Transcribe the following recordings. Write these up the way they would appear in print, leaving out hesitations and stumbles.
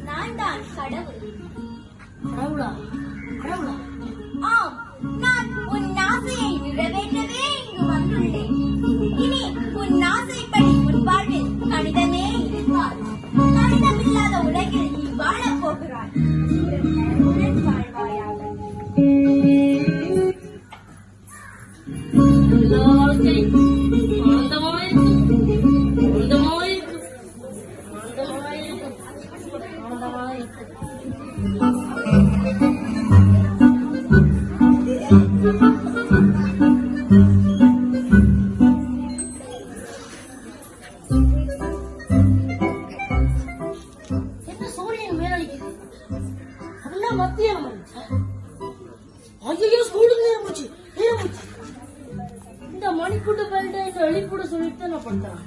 நான் தான் கடவுள். கடவுளா? கடவுளா? ஆம், நான் உன் ஆசையை நிறைவேற்றவே இங்கு வந்துள்ளேன். இனி உன் ஆசைப்படி உன் வாழ்வில் கணிதமே இருப்பார். கணிதமில்லாத உலகில் நீ வாழப் போகிறாய். வாழ்வாயாக. என்ன சூரியன் மேலடிக்குது? அதெல்லாம் மத்திய ஐயோ ஸ்கூலுக்கு நேரம் போச்சு. இந்த மணிக்கூட்ட பேருட்ட இந்த வெளிக்கூட சொல்லிட்டு நான் பண்றேன்.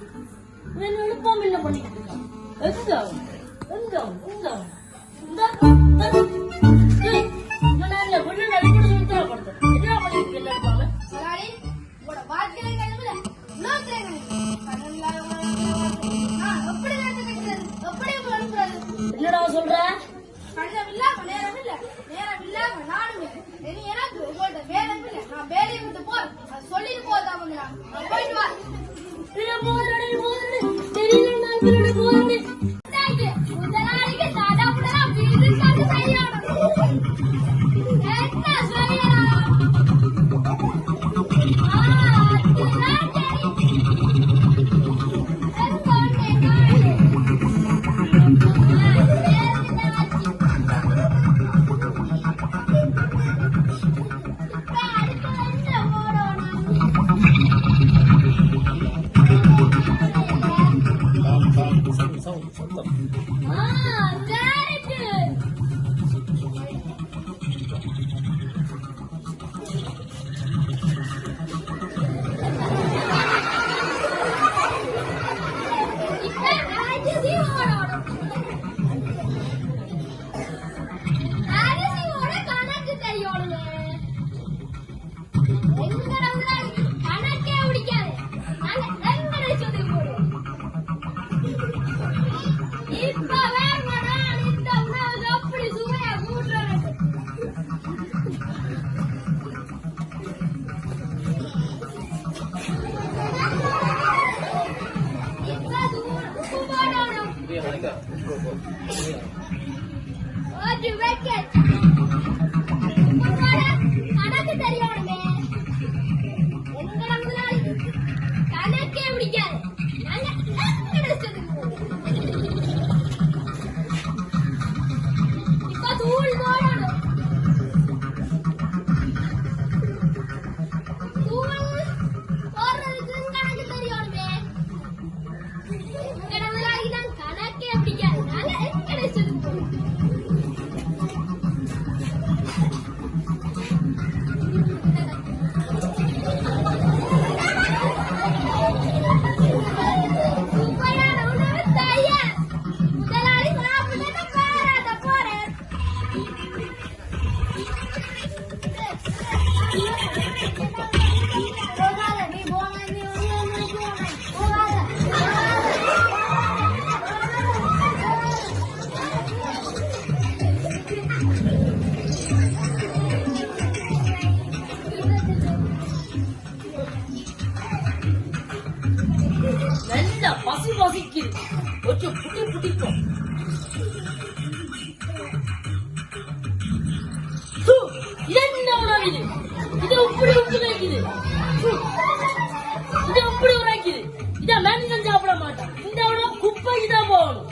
என்ன எழுப்பாம என்ன பண்ணிட்டு இருக்கான்? என்னடா சொல்ற? என்ன உணவு இது? இது இப்படி உப்பு வைக்குது, இது இப்படி உரைக்குது. இத மனுஷன் சாப்பிட மாட்டான். இந்த உணவு குப்பைக்கு தான் போகணும்.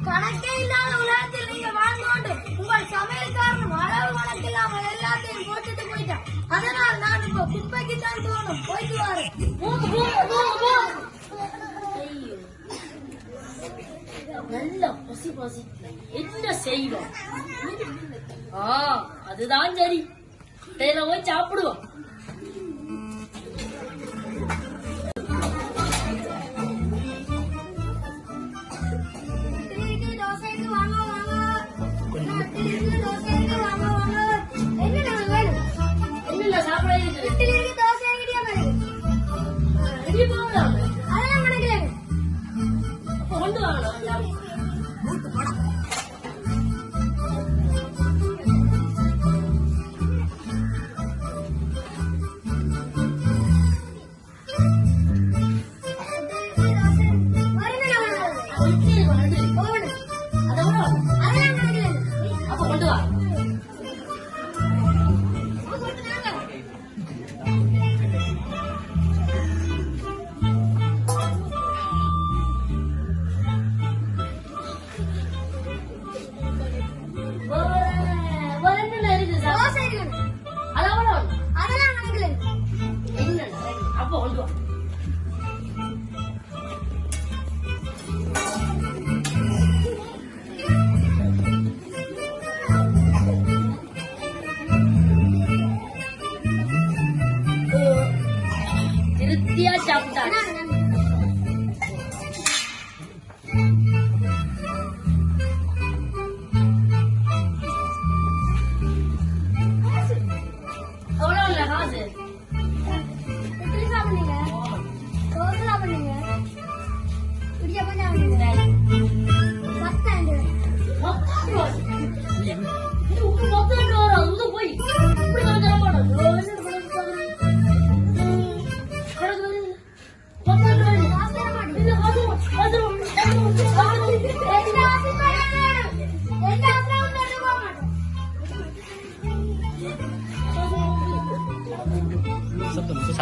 கணக்கே இல்லாத உலகத்தில் நீங்க வாழ்ந்தோண்டு உங்கள் சமையல்காரன் அளவு கணக்கில்லாமல் எல்லாத்தையும் போட்டுட்டு போயிட்டான். அதனால் நான் இப்ப குப்பைக்கு தான் தோணும். போயிட்டு வரேன். நல்ல பசி பசி என்ன செய்வோம்? அதுதான் சரி. போய் சாப்பிடுவோம். என்ன சாப்பிட கொண்டு வாங்க.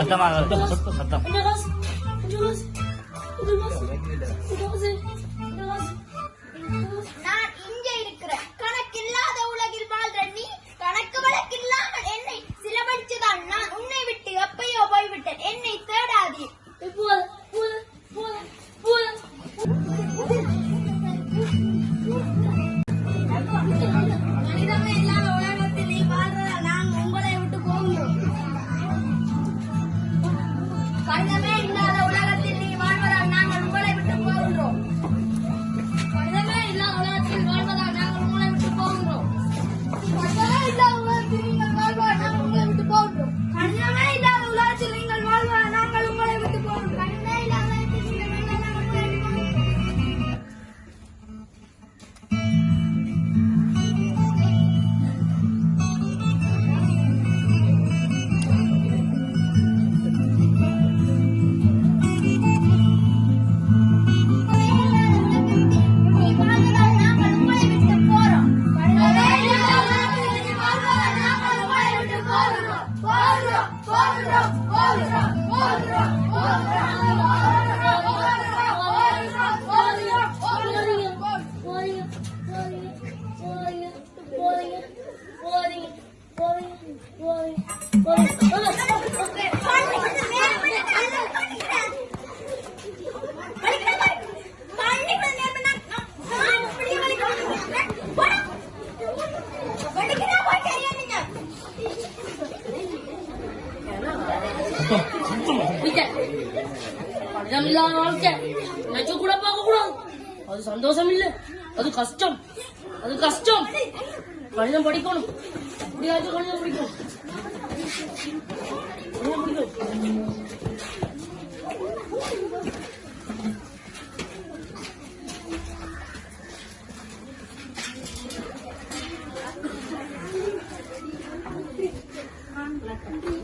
சத்தமாக சத்தம். கொஞ்சம் காசு, கொஞ்சம் காசு, கொஞ்சம் காசு, கொஞ்சம் காசு, கொஞ்சம் காசு. நான் இங்கே இருக்கிற கணக்கில்லாத உலகில் வாழ்ற நீ கணக்கு வழக்கில்லாமல் என்னை சிலவழிச்சுதான் நான் உன்னை விட்டு எப்பயோ போய்விட்டேன். என்னை தேடாதே. போல போல போல போல. கணிதமே இல்லாத உலகத்தில் நீ வாழ்றதால் நான் உங்களை விட்டு போகிறோம். கணிதமே இல்லாத உலகத்தில் நீ வாழ்வதால் நாங்கள் உங்களை விட்டு போகின்றோம். கணிதமே இல்லாத உலகத்தில் வாழ்வதால் நாங்கள் உங்களை விட்டு போகின்றோம். கணிதமே இல்லாத உலகத்தில் நீங்கள் வாழ்வதால் நாங்கள் உங்களை விட்டு போகின்றோம். கணிதமே இல்லாத உலகத்தில் நீங்கள் வாழ்வதால் நாங்கள் உங்களை விட்டு போகின்றோம். கணிதமே இல்லாத உலகத்தில் நீங்கள் வாழ்வதால் நாங்கள் உங்களை விட்டு போகின்றோம். கணிதம் இல்லாத வாழ்க்கை நினைச்சு கூட பார்க்க கூடாது. அது சந்தோஷம் இல்ல, அது கஷ்டம், அது கஷ்டம். கணிதம் படிக்கணும், முடியாத கணிதம் படிக்கணும், கணிதம் படிக்கணும். Thank you.